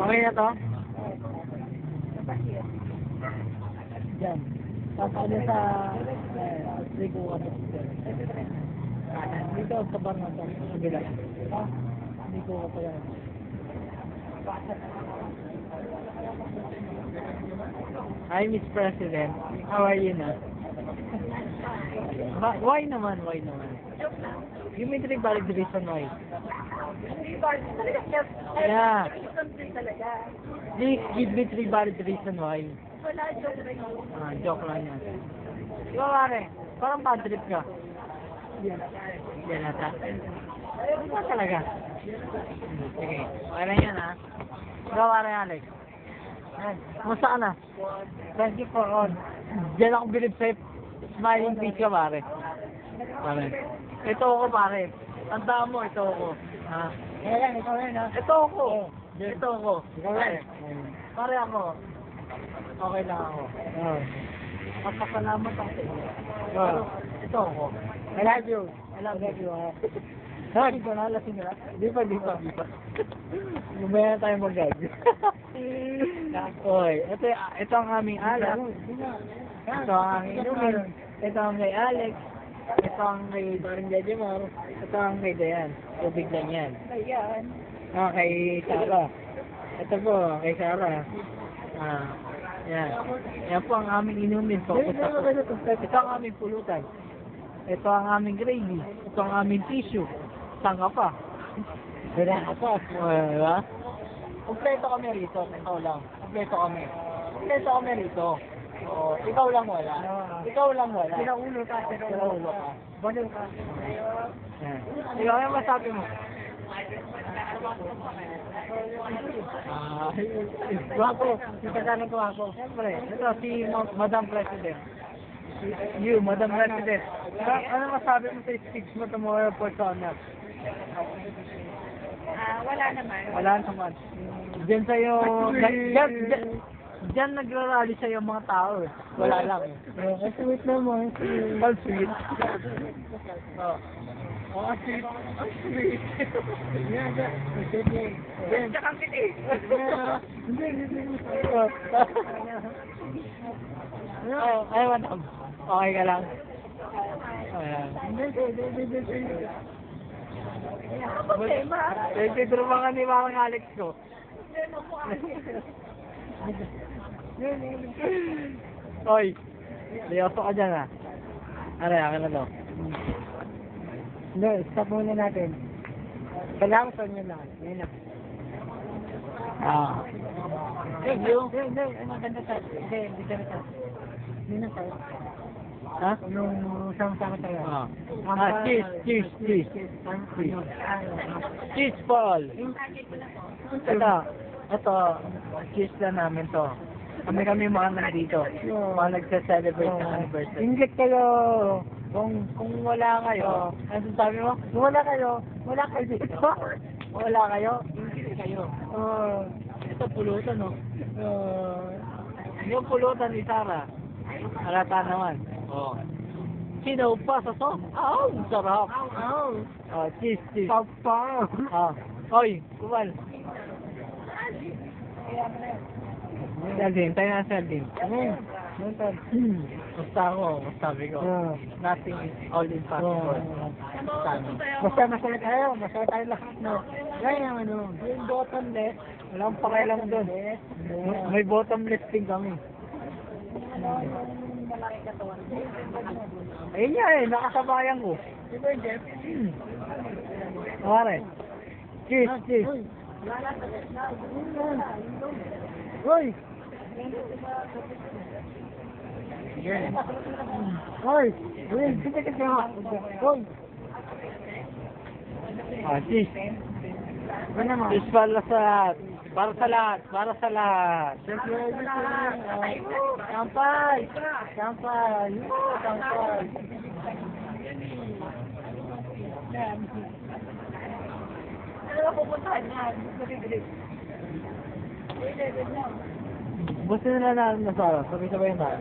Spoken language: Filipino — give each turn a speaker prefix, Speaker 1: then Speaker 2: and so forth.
Speaker 1: Okay na to? Diyan. Tapos sa ligo ka na. Dito sa bar na sa kabila. Ligo ka pa yan. Hi, Miss President. How are you na? Why naman? Why naman? Give me 3 valid reason why. Yeah. Please give me 3 valid reason why. Joke lang yan. Ikaw pare, parang bad trip ka. Yan nata. Ikaw talaga. Sige, okay lang yan ha. Ikaw pare Alex. Kumusta ka na? Thank you for all. Diyan ako bilib sa'yo. Smiling face ka pare. Pare. Ito ako pare. Tandaan mo, ito ako. Ha? Ayan, ikaw yan ha. Ito ako. Ito ako. Pare. Pare ako. Okay lang ako. Magpapalamat ako sa inyo. Pero ito ako. I love you. I love you ha. Lasing ko na, lasing ka na. Di pa. Lumaya na tayo mag-gag. Oy, ito ang aming alak. Ito ang aming inumin. Ito ang kay Alex. Ito ang kay Parang Jajamar. Ito ang kay Dayan. Tubig lang yan. Kay Sarah. Ito po, kay Sarah. Yan. Yan po ang aming inumin. Ito ang aming pulutan. Ito ang aming gravy. Ito ang aming tissue. Saan ka pa? Wala ka pa. Diba? Kompleto kami rito. Ikaw lang. Kompleto kami rito. Oo. Ikaw lang wala. Sinaulo ka. Banyo ka. Ikaw yung masabi mo. Guwapo. Sitasanin ko ako. Siyempre. Ito si Madam President. You, Madam President. Ano masabi mo sa speech mo tomorrow for Sonat?
Speaker 2: Wala naman.
Speaker 1: Wala naman. Diyan sa'yo, diyan nagrarally sa'yo mga tao eh. Wala lang eh. Sweet naman. All sweet. Sweet. Sweet.
Speaker 2: Tsaka ang kiti.
Speaker 1: Ay, madam. Okay ka lang. Ayan.
Speaker 2: Problema.
Speaker 1: Nagtitrumangan ni Mamang Alex ko. Oy, liyoso ka dyan ha. Akin na to. Hindi, stop muna natin. Kailangan sa inyo lang. Yun na. Thank you. Hindi, maganda tayo. Hindi ka na tayo. Hindi na tayo. Ha? Yung sama-sama tayo. Cheers. Cheers, Paul. Ito, cheers na namin to. Kami mga nandito. Mga nagsa-celebrate ng anniversary. Ingit kayo. Kung wala kayo, ano sabi mo? Kung wala kayo dito. Wala kayo, ingit kayo. Ito pulutan, no? Yung pulutan ni Sarah. Halata naman. Sino pa sa so? Sarap. Cheese. Papa. Oy, kumal. Sardine, tayo na sardine. Basta ako, sabi ko. Nothing is all impossible. Basta masaya tayo lahat, no? Gaya naman, no? Yung bottomless, walang pakialam doon. May bottomless din kami. Ayun niya nakasabayan ko. Pare. Cheers. Hoy! Hoy! Cheers. Cheers para sa lahat. Kampay.
Speaker 2: Ano pupuntahan yan?
Speaker 1: Gusto nila na Sarah, sabay-sabay na tayo.